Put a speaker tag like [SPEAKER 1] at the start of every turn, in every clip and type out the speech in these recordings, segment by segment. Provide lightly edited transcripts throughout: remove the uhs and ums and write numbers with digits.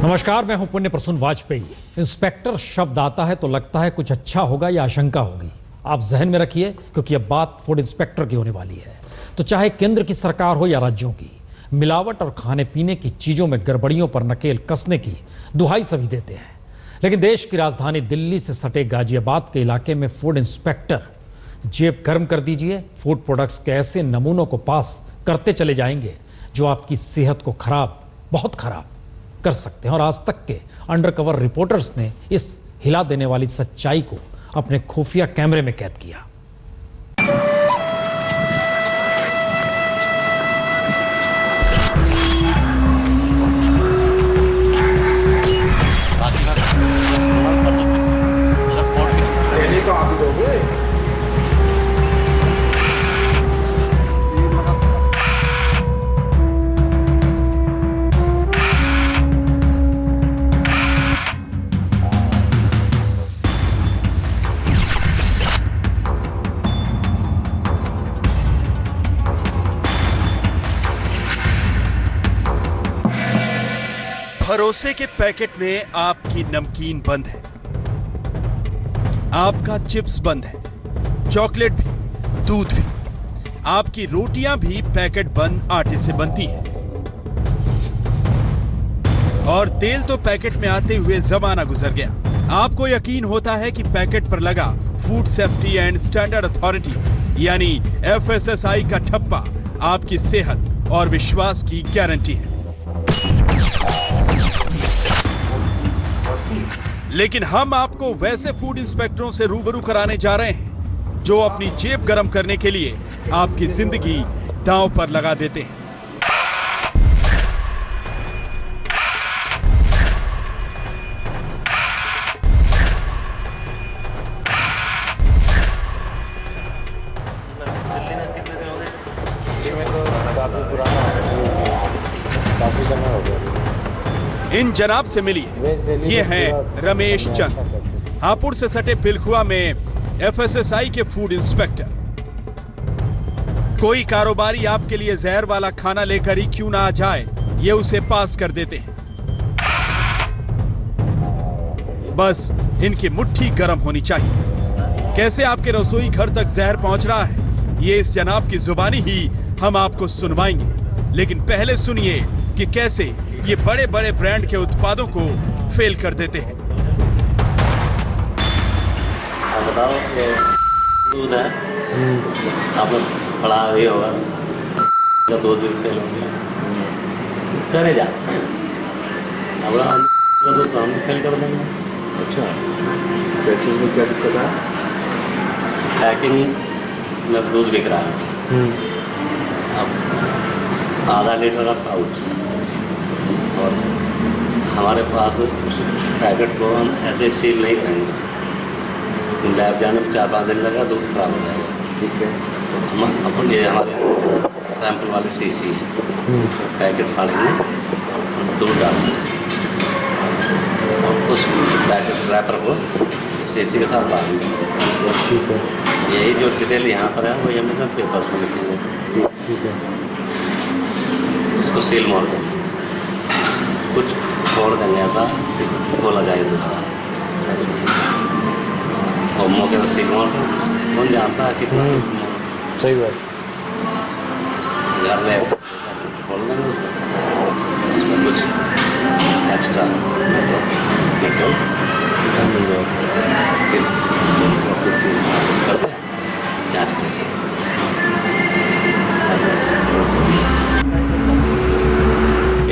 [SPEAKER 1] नमस्कार, मैं हूं पुण्य प्रसून वाजपेयी। इंस्पेक्टर शब्द आता है तो लगता है कुछ अच्छा होगा या आशंका होगी। आप जहन में रखिए, क्योंकि अब बात फूड इंस्पेक्टर की होने वाली है। तो चाहे केंद्र की सरकार हो या राज्यों की, मिलावट और खाने पीने की चीजों में गड़बड़ियों पर नकेल कसने की दुहाई सभी देते हैं। लेकिन देश की राजधानी दिल्ली से सटे गाजियाबाद के इलाके में फूड इंस्पेक्टर जेब गर्म कर दीजिए, फूड प्रोडक्ट्स के ऐसे नमूनों को पास करते चले जाएंगे जो आपकी सेहत को खराब, बहुत खराब कर सकते हैं। और आज तक के अंडरकवर रिपोर्टर्स ने इस हिला देने वाली सच्चाई को अपने खुफिया कैमरे में कैद किया।
[SPEAKER 2] भरोसे के पैकेट में आपकी नमकीन बंद है, आपका चिप्स बंद है, चॉकलेट भी, दूध भी, आपकी रोटियां भी पैकेट बंद आटे से बनती हैं। और तेल तो पैकेट में आते हुए जमाना गुजर गया। आपको यकीन होता है कि पैकेट पर लगा food safety and standard authority यानी FSSAI का ठप्पा आपकी सेहत और विश्वास की गारंटी है। लेकिन हम आपको वैसे फूड इंस्पेक्टरों से रूबरू कराने जा रहे हैं जो अपनी जेब गरम करने के लिए आपकी जिंदगी दांव पर लगा देते हैं। इन जनाब से मिलिए, ये हैं रमेश चंद, हापुड़ से सटे पिलखुआ में FSSAI के फूड इंस्पेक्टर। कोई कारोबारी आपके लिए जहर वाला खाना लेकर ही क्यों ना आ जाए, ये उसे पास कर देते हैं। बस इनकी मुट्ठी गर्म होनी चाहिए। कैसे आपके रसोई घर तक जहर पहुंच रहा है, ये इस जनाब की जुबानी ही हम आपको सुनवाएंगे। लेकिन पहले सुनिए कि कैसे ये बड़े बड़े ब्रांड के उत्पादों को फेल कर देते हैं।
[SPEAKER 3] बताओ, ये दूध है, आपने पढ़ा भी होगा, दूध भी फेल हो गया, करे जाते हैं। अब दूध तो हम फेल कर देंगे।
[SPEAKER 4] अच्छा, कैसे में क्या दिक्कत है?
[SPEAKER 3] पैकिंग में दूध बिक रहा है, अब आधा लीटर का पाउच, और हमारे पास उस पैकेट को हम ऐसे सील नहीं करेंगे। लैब जाने में 4-5 दिन लगा, दूध खराब हो जाएगा।
[SPEAKER 4] ठीक है,
[SPEAKER 3] तो हम अपन ये हमारे सैंपल वाली शीशी है, पैकेट फाड़ेंगे और दूध डालेंगे और उस पैकेट रैपर को शीशी के साथ डालेंगे।
[SPEAKER 4] ठीक है,
[SPEAKER 3] यही जो डिटेल यहाँ पर है वही हम पेपर्स में लिखेंगे।
[SPEAKER 4] ठीक है,
[SPEAKER 3] इसको सील मार देंगे, कुछ छोड़ देंगे ऐसा खोला जाए दूसरा, और मौके पर सील मार देंगे। कौन जानता है कितना
[SPEAKER 4] सही बात।
[SPEAKER 3] घर में खोल देंगे उसमें कुछ एक्स्ट्रा मेटल करते हैं, जाँच करते हैं।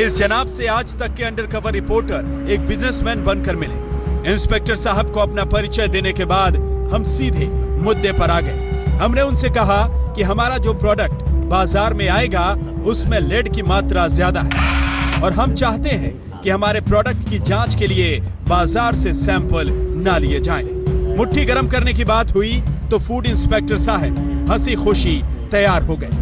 [SPEAKER 2] इस जनाब से आज तक के अंडरकवर रिपोर्टर एक बिजनेसमैन बनकर मिले। इंस्पेक्टर साहब को अपना परिचय देने के बाद हम सीधे मुद्दे पर आ गए। हमने उनसे कहा कि हमारा जो प्रोडक्ट बाजार में आएगा उसमें लेड की मात्रा ज्यादा है और हम चाहते हैं कि हमारे प्रोडक्ट की जांच के लिए बाजार से सैंपल ना लिए जाएं। मुट्ठी गर्म करने की बात हुई तो फूड इंस्पेक्टर साहब हंसी खुशी तैयार हो गए।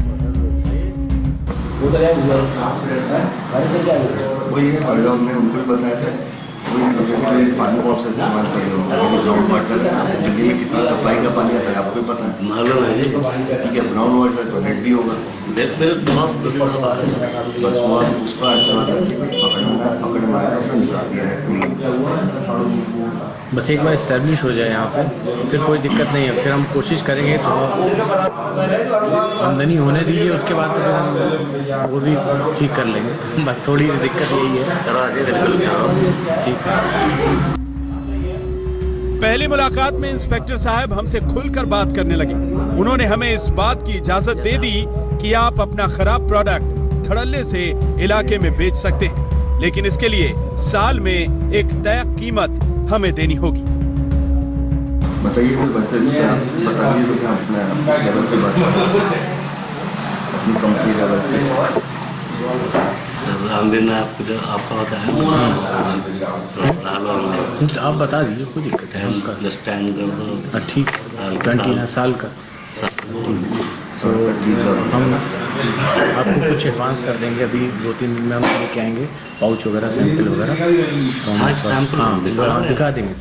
[SPEAKER 4] वही है, हमने उनको बताया था, वो पानी कौन सा इस्तेमाल कर रहे हो? ग्राउंड वाटर दिल्ली में कितना सप्लाई का पानी आता है आपको भी पता है?
[SPEAKER 3] मालूम है जी।
[SPEAKER 4] ठीक है, ग्राउंड वाटर टॉयलेट भी होगा। बस वो आप उसको आज पकड़ में आया तो निकाल दिया है।
[SPEAKER 5] बस एक बार इस्टेब्लिश हो जाए यहाँ पे, फिर कोई दिक्कत नहीं है। फिर हम कोशिश करेंगे तो आमदनी होने दीजिए, उसके बाद तो फिर हम वो भी ठीक कर लेंगे। बस थोड़ी सी दिक्कत यही है। ठीक है।
[SPEAKER 2] पहली मुलाकात में इंस्पेक्टर साहब हमसे खुलकर बात करने लगे। उन्होंने हमें इस बात की इजाजत दे दी कि आप अपना खराब प्रोडक्ट धड़ल्ले से इलाके में बेच सकते हैं, लेकिन इसके लिए साल में एक तय कीमत हमें देनी होगी।
[SPEAKER 4] बताइए फिर वैसे इस पर आप बता दीजिए तो क्या अपना इस लेवल पे बात करें, अपनी कंपनी लेवल से।
[SPEAKER 3] हम भी ना आपको जो आपका होता है
[SPEAKER 5] तो आप बता दीजिए, कोई दिक्कत है उनका।
[SPEAKER 3] स्टैंड कर दो।
[SPEAKER 5] ठीक, 20 साल का।
[SPEAKER 4] तो
[SPEAKER 5] हम आपको कुछ एडवांस कर देंगे। अभी 2-3 दिन में हम लेके आएंगे पाउच वगैरह, सैंपल वगैरह। तो
[SPEAKER 3] हाँ, सैंपल
[SPEAKER 5] दिखा देंगे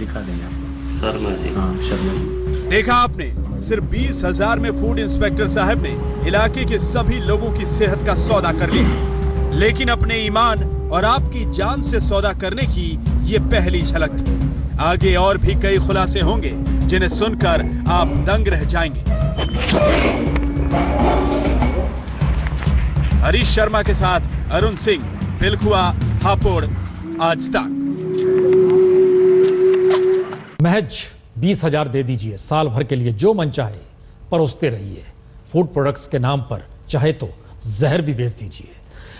[SPEAKER 5] आपको।
[SPEAKER 3] शर्मा जी।
[SPEAKER 5] हाँ, शर्मा जी।
[SPEAKER 2] देखा आपने, सिर्फ 20,000 में फूड इंस्पेक्टर साहब ने इलाके के सभी लोगों की सेहत का सौदा कर लिया। लेकिन अपने ईमान और आपकी जान से सौदा करने की ये पहली झलक थी। आगे और भी कई खुलासे होंगे जिन्हें सुनकर आप दंग रह जाएंगे। हरीश शर्मा के साथ अरुण सिंह, पिलखुआ, हापुड़, आज तक।
[SPEAKER 1] महज 20,000 दे दीजिए, साल भर के लिए जो मन चाहे परोसते रहिए। फूड प्रोडक्ट्स के नाम पर चाहे तो जहर भी बेच दीजिए।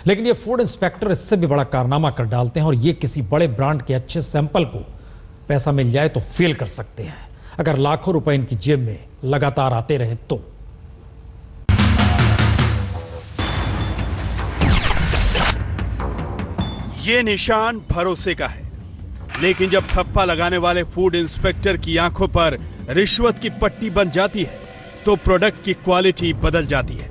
[SPEAKER 1] लेकिन ये फूड इंस्पेक्टर इससे भी बड़ा कारनामा कर डालते हैं, और ये किसी बड़े ब्रांड के अच्छे सैंपल को पैसा मिल जाए तो फेल कर सकते हैं, अगर लाखों रुपए इनकी जेब में लगातार आते रहे तो।
[SPEAKER 2] ये निशान भरोसे का है, लेकिन जब ठप्पा लगाने वाले फूड इंस्पेक्टर की आंखों पर रिश्वत की पट्टी बन जाती है तो प्रोडक्ट की क्वालिटी बदल जाती है।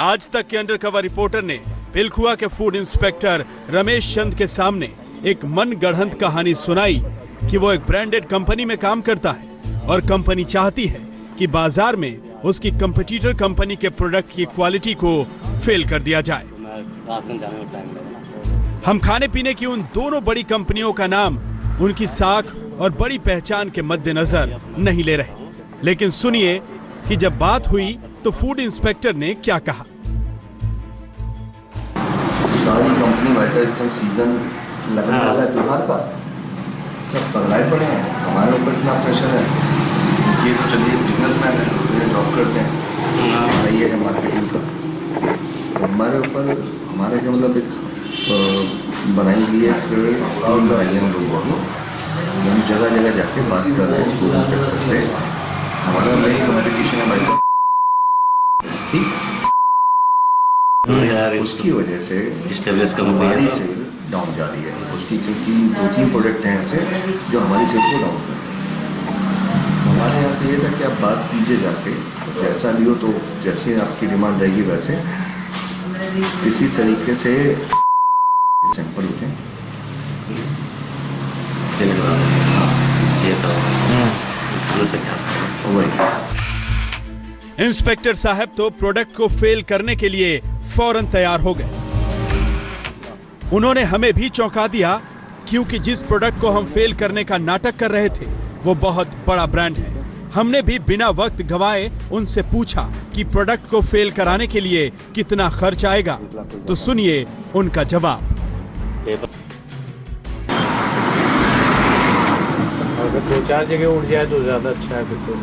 [SPEAKER 2] आज तक के अंडरकवर रिपोर्टर ने पिलखुआ के फूड इंस्पेक्टर रमेश चंद के सामने एक मनगढ़ंत कहानी सुनाई कि वो एक ब्रांडेड कंपनी में काम करता है और कंपनी चाहती है कि बाजार में उसकी कंपटीटर कंपनी के प्रोडक्ट की क्वालिटी को फेल कर दिया जाए। हम खाने पीने की उन दोनों बड़ी कंपनियों का नाम उनकी साख और बड़ी पहचान के मद्देनजर नहीं ले रहे, लेकिन सुनिए कि जब बात हुई तो फूड इंस्पेक्टर ने क्या कहा।
[SPEAKER 4] सारी कंपनी वाइज इस टाइम सीजन लगने वाला है त्योहार का, सब पगलाए पड़े हैं। हमारे ऊपर इतना प्रेशर है, ये तो चलिए बिजनेसमैन है, जॉब करते हैं, हमारा ये है मार्केटिंग का। हमारे ऊपर हमारे जो मतलब एक बनाई गई है टीम बनाई है हम लोगों को, हम जगह जगह जाके बात कर रहे हैं फूड इंस्पेक्टर से। हमारा नई कॉम्पिटिशन है भाई साहब, ठीक, उसकी वजह से हमारी सेल डाउन जा रही है उसकी, क्योंकि 2-3 प्रोडक्ट हैं ऐसे जो हमारी सेल को डाउन कर रहे हैं। हमारे यहाँ से ये था कि आप बात कीजिए जाके, जैसा भी हो तो जैसे आपकी डिमांड रहेगी वैसे किसी तरीके से सैंपल उठें।
[SPEAKER 2] इंस्पेक्टर साहब तो प्रोडक्ट को फेल करने के लिए फौरन तैयार हो गए। उन्होंने हमें भी चौंका दिया, क्योंकि जिस प्रोडक्ट को हम फेल करने का नाटक कर रहे थे वो बहुत बड़ा ब्रांड है। हमने भी बिना वक्त गवाए उनसे पूछा कि प्रोडक्ट को फेल कराने के लिए कितना खर्च आएगा, तो सुनिए उनका जवाब।
[SPEAKER 5] अगर 2-4 जगह उठ जाए तो ज्यादा अच्छा है। फिर तो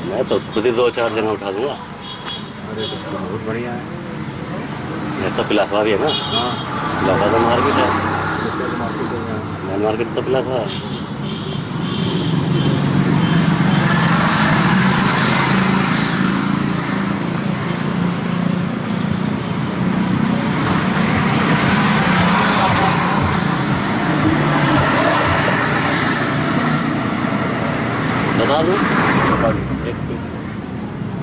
[SPEAKER 3] मैं तो खुद ही 2-4 जगह उठा दूंगा।
[SPEAKER 5] अरे तो बहुत बढ़िया है।
[SPEAKER 3] तो पिलाखवा भी है ना।
[SPEAKER 5] हाँ,
[SPEAKER 3] पिलाखवा तो मार्केट है,
[SPEAKER 5] मार्केट
[SPEAKER 3] मैं मार्केट तो पिलाखवा है। बता दूँ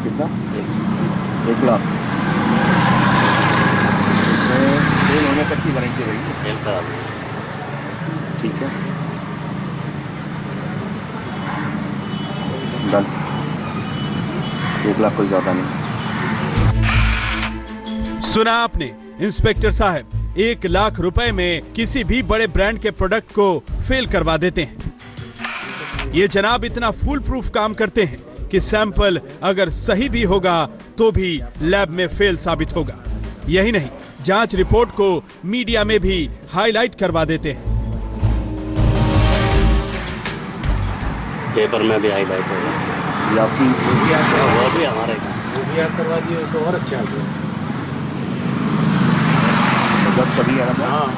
[SPEAKER 4] कितना? 1 लाख। फेल होने तक की गारंटी रहेगी।
[SPEAKER 3] फेल करा दो।
[SPEAKER 4] ठीक है, डन। 1 लाख कोई ज्यादा नहीं।
[SPEAKER 2] सुना आपने इंस्पेक्टर साहब 1 लाख रुपए में किसी भी बड़े ब्रांड के प्रोडक्ट को फेल करवा देते हैं। ये जनाब इतना फुल प्रूफ काम करते हैं कि सैंपल अगर सही भी होगा तो भी लैब में फेल साबित होगा। यही नहीं, जांच रिपोर्ट को मीडिया में भी हाईलाइट करवा देते हैं।
[SPEAKER 3] पेपर में भी हाईलाइट होगा।
[SPEAKER 4] ये आपकी
[SPEAKER 3] वो भी हमारे
[SPEAKER 5] वो भी आप करवा दिए तो और अच्छा हो।
[SPEAKER 4] मदद तभी है ना।
[SPEAKER 5] हाँ,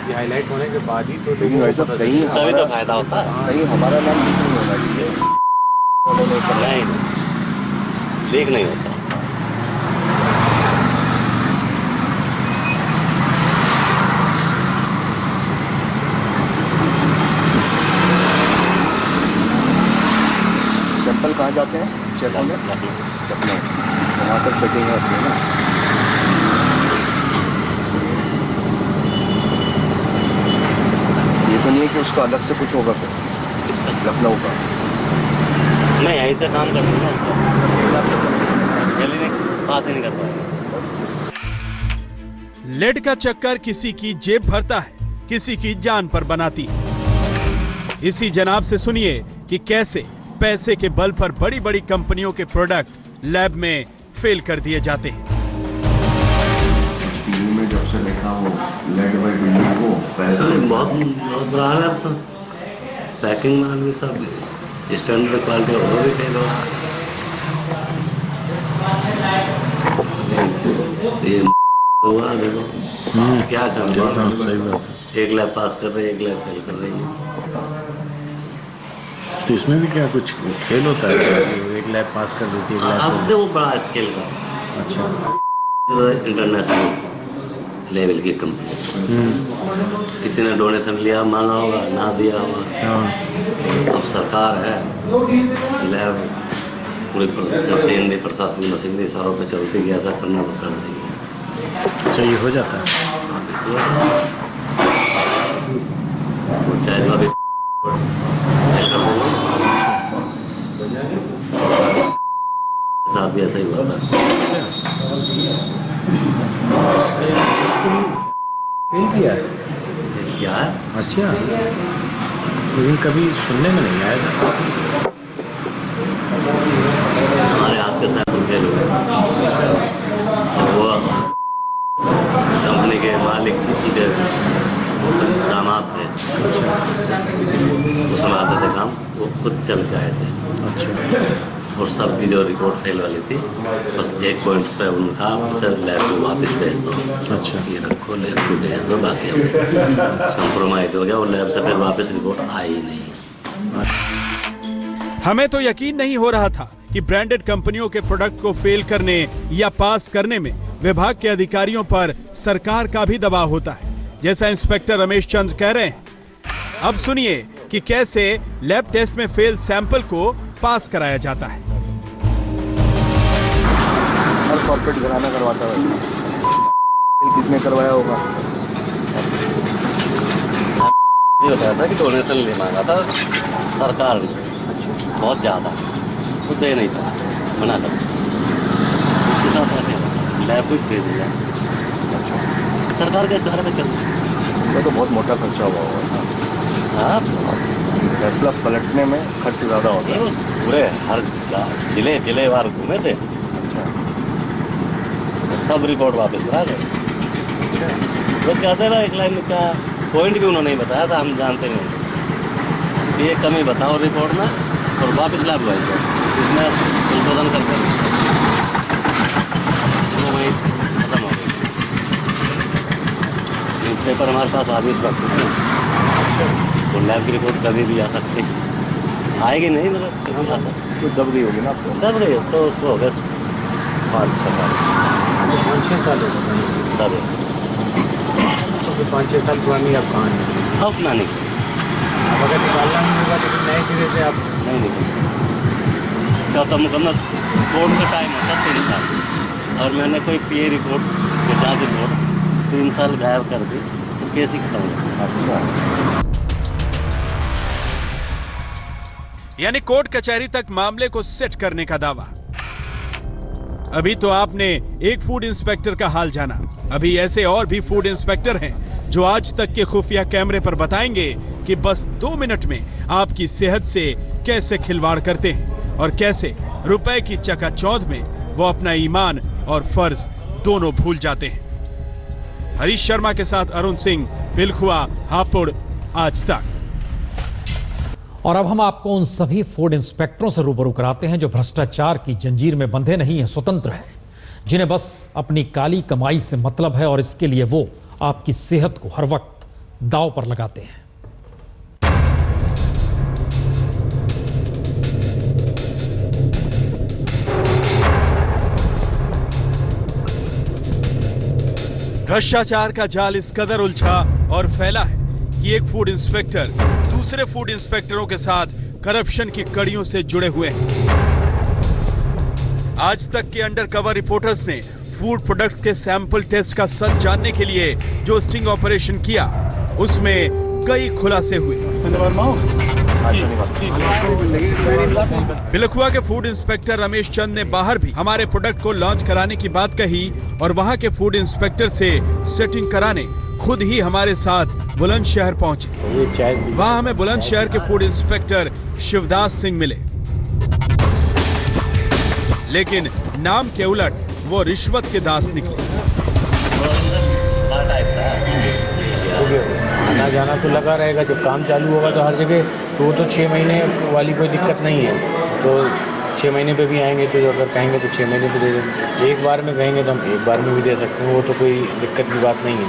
[SPEAKER 5] ये हाईलाइट होने के बाद ही तो
[SPEAKER 4] लेकिन वैसा कहीं
[SPEAKER 3] तभी तो
[SPEAKER 4] हमारा
[SPEAKER 3] फायदा होता है।
[SPEAKER 4] कहीं हमारा नाम नहीं होना चाहिए।
[SPEAKER 3] नहीं, लीक नहीं होता।
[SPEAKER 4] सैंपल कहाँ जाते हैं? चेक होंगे लखनऊ, वहाँ तक सेटिंग है अपनी ना। ये तो नहीं है कि उसका अलग से कुछ होगा फिर लखनऊ का।
[SPEAKER 3] नहीं, यहीं से काम करते हैं नहीं पास ही नहीं कर पाएंगे।
[SPEAKER 2] लेड का चक्कर किसी की जेब भरता है, किसी की जान पर बनाती है। इसी जनाब से सुनिए कि कैसे पैसे के बल पर बड़ी बड़ी कंपनियों के प्रोडक्ट लैब में फेल कर दिए जाते हैं।
[SPEAKER 4] टीवी में जब से देखा वो लेड बाई बिल्डिंग को
[SPEAKER 3] बहुत बुरा हाल है अब तो। पैकिंग माल भी सब स्टैंडर्ड क्वालिटी हो भी फेल हो। ये हुआ देखो क्या कर, एक लैब पास कर रही है, एक लैब फेल कर रही है।
[SPEAKER 5] तो इसमें भी क्या कुछ खेल होता है? एक लैब पास कर देती है, एक
[SPEAKER 3] अब
[SPEAKER 5] लैब।
[SPEAKER 3] देखो बड़ा स्केल का,
[SPEAKER 5] अच्छा,
[SPEAKER 3] इंटरनेशनल लेवल की कंपनी। किसी ने डोनेशन लिया माना होगा, ना दिया होगा।
[SPEAKER 5] हाँ,
[SPEAKER 3] अब सरकार है, लैब पूरी मशीनरी, प्रशासनिक मशीनरी सारों पे चलती है, ऐसा करना तो कर देंगे।
[SPEAKER 5] अच्छा, ये हो जाता है।
[SPEAKER 3] चाहे अभी साथ भी ऐसा ही हुआ था।
[SPEAKER 5] फेल किया है?
[SPEAKER 3] क्या है?
[SPEAKER 5] अच्छा, लेकिन कभी सुनने में नहीं आया था।
[SPEAKER 3] हमारे हाथ के सैंपल फेल हुए। वो कंपनी के मालिक के दामाद थे, उसमें आते थे काम, वो खुद चल के आए थे।
[SPEAKER 5] अच्छा,
[SPEAKER 3] और सब वीडियो रिकॉर्ड फेल वाली थी। बस एक पॉइंट पे उनका सर लैब को वापस भेज दो।
[SPEAKER 5] अच्छा,
[SPEAKER 3] ये रखो, लैब को भेज दो, बाकी कंप्रोमाइज हो गया। वो लैब से फिर वापस रिपोर्ट आई नहीं।
[SPEAKER 2] हमें तो यकीन नहीं हो रहा था कि ब्रांडेड कंपनियों के प्रोडक्ट को फेल करने या पास करने में विभाग के अधिकारियों पर सरकार का भी दबाव होता है, जैसा इंस्पेक्टर रमेश चंद्र कह रहे हैं। अब सुनिए कि कैसे लैब टेस्ट में फेल सैंपल को पास कराया जाता है।
[SPEAKER 4] हर कॉर्पोरेट घराना करवाता है, किसने करवाया होगा?
[SPEAKER 3] ये बताया था कि डोनेशन ले मांगा था सरकार ने, बहुत ज़्यादा, तो दे नहीं था, मना कर लैब कुछ दे दिया। सरकार के सहारे में चल
[SPEAKER 4] ये तो बहुत मोटा खर्चा हुआ होगा।
[SPEAKER 3] हाँ,
[SPEAKER 4] फैसला पलटने में खर्च ज़्यादा होता है।
[SPEAKER 3] पूरे हर जिले बार घूमे थे।
[SPEAKER 4] अच्छा,
[SPEAKER 3] सब रिपोर्ट वापस करा गए। वो कहते ना, एक लाइन का पॉइंट भी उन्होंने नहीं बताया था, हम जानते नहीं। ये कमी बताओ रिपोर्ट में और वापस लैब भेज दो, इसमें संशोधन करके वो वही खत्म हो गई। न्यूज़पेपर हमारे पास आ भी इस वक्त तो लैब की रिपोर्ट कभी भी आ सकती आएगी नहीं, मतलब कभी आ सकती।
[SPEAKER 4] तो दब गई होगी ना आपको?
[SPEAKER 3] दब गई तो उसको हो गया 5-6 साल।
[SPEAKER 5] 5-6 साल
[SPEAKER 3] तब
[SPEAKER 5] 5-6 साल पुरानी आप कहाँ हैं?
[SPEAKER 3] अब ना निकली,
[SPEAKER 5] अब अगर निकालना नहीं होगा तो फिर नए सिरे से आप
[SPEAKER 3] नहीं निकली। इसका तो मुकम्मल कोर्ट का टाइम होता 3 साल, और मैंने कोई पीए रिपोर्ट या जांच रिपोर्ट 3 साल गायब कर दी तो केस ही खत्म हो गया।
[SPEAKER 4] अच्छा,
[SPEAKER 2] यानी कोर्ट कचहरी तक मामले को सेट करने का दावा। अभी तो आपने एक फूड इंस्पेक्टर का हाल जाना, अभी ऐसे और भी फूड इंस्पेक्टर हैं जो आज तक के खुफिया कैमरे पर बताएंगे कि बस 2 मिनट में आपकी सेहत से कैसे खिलवाड़ करते हैं और कैसे रुपए की चकाचौंध में वो अपना ईमान और फर्ज दोनों भूल जाते हैं। हरीश शर्मा के साथ अरुण सिंह, पिलखुआ, हापुड़, आज तक।
[SPEAKER 1] और अब हम आपको उन सभी फूड इंस्पेक्टरों से रूबरू कराते हैं जो भ्रष्टाचार की जंजीर में बंधे नहीं हैं, स्वतंत्र हैं, जिन्हें बस अपनी काली कमाई से मतलब है और इसके लिए वो आपकी सेहत को हर वक्त दांव पर लगाते हैं।
[SPEAKER 2] भ्रष्टाचार का जाल इस कदर उलझा और फैला है कि एक फूड इंस्पेक्टर दूसरे फूड इंस्पेक्टरों के साथ करप्शन की कड़ियों से जुड़े हुए हैं। आज तक के अंडरकवर रिपोर्टर्स ने फूड प्रोडक्ट्स के सैंपल टेस्ट का सच जानने के लिए जो स्टिंग ऑपरेशन किया, उसमें कई खुलासे हुए। पिलखुआ के फूड इंस्पेक्टर रमेश चंद ने बाहर भी हमारे प्रोडक्ट को लॉन्च कराने की बात कही और वहां के फूड इंस्पेक्टर से सेटिंग कराने खुद ही हमारे साथ बुलंदशहर पहुंचे। वहां हमें बुलंदशहर के फूड इंस्पेक्टर शिवदास सिंह मिले, लेकिन नाम के उलट वो रिश्वत के दास निकले।
[SPEAKER 5] आना जाना तो लगा रहेगा, जब काम चालू होगा तो हर जगह, तो वो तो 6 महीने वाली कोई दिक्कत नहीं है, तो 6 महीने पे भी आएंगे तो अगर कहेंगे तो 6 महीने पे दे देंगे, एक बार में कहेंगे तो हम एक बार में भी दे सकते हैं, वो तो कोई दिक्कत की बात नहीं है।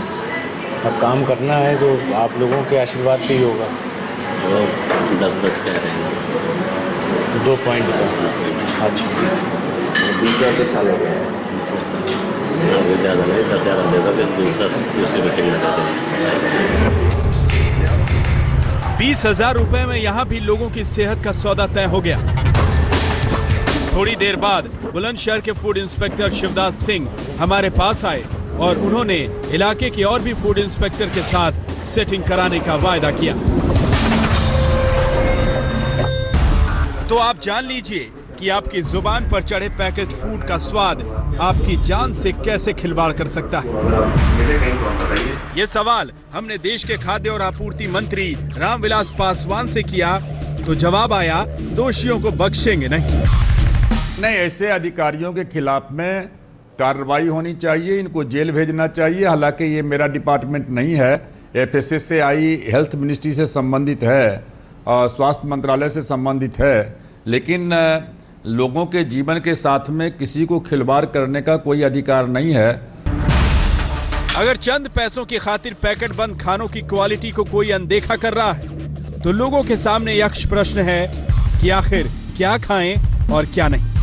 [SPEAKER 5] अब काम करना है तो आप लोगों के आशीर्वाद पे ही होगा।
[SPEAKER 3] वो 10-10 कह रहे हैं
[SPEAKER 5] 2 पॉइंट का। अच्छा,
[SPEAKER 4] 20 साल हो गए,
[SPEAKER 3] अभी ज़्यादा नहीं, 10,000 दे दो, दूसरी मीटिंग में दे देंगे।
[SPEAKER 2] 20,000 रुपए में यहां भी लोगों की सेहत का सौदा तय हो गया। थोड़ी देर बाद बुलंदशहर के फूड इंस्पेक्टर शिवदास सिंह हमारे पास आए और उन्होंने इलाके के और भी फूड इंस्पेक्टर के साथ सेटिंग कराने का वायदा किया। तो आप जान लीजिए कि आपकी जुबान पर चढ़े पैकेज फूड का स्वाद आपकी जान से कैसे खिलवाड़ कर सकता है। ये सवाल हमने देश के खाद्य और आपूर्ति मंत्री रामविलास पासवान से किया तो जवाब आया, दोषियों को बख्शेंगे नहीं।
[SPEAKER 6] ऐसे अधिकारियों के खिलाफ में कार्रवाई होनी चाहिए, इनको जेल भेजना चाहिए। हालांकि ये मेरा डिपार्टमेंट नहीं है, FSSAI हेल्थ मिनिस्ट्री से संबंधित है और स्वास्थ्य मंत्रालय से संबंधित है, लेकिन लोगों के जीवन के साथ में किसी को खिलवाड़ करने का कोई अधिकार नहीं है।
[SPEAKER 2] अगर चंद पैसों की खातिर पैकेट बंद खानों की क्वालिटी को कोई अनदेखा कर रहा है तो लोगों के सामने यक्ष प्रश्न है कि आखिर क्या खाएं और क्या नहीं।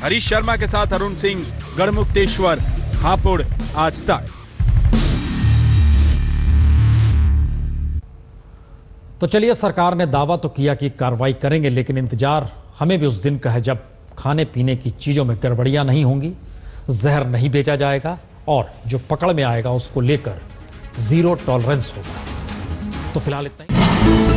[SPEAKER 2] हरीश शर्मा के साथ अरुण सिंह, गढ़मुक्तेश्वर, हापुड़, आज तक।
[SPEAKER 1] तो चलिए, सरकार ने दावा तो किया कि कार्रवाई करेंगे, लेकिन इंतजार हमें भी उस दिन का है जब खाने पीने की चीजों में गड़बड़ियां नहीं होंगी, जहर नहीं बेचा जाएगा और जो पकड़ में आएगा उसको लेकर 0 टॉलरेंस होगा। तो फिलहाल इतना ही।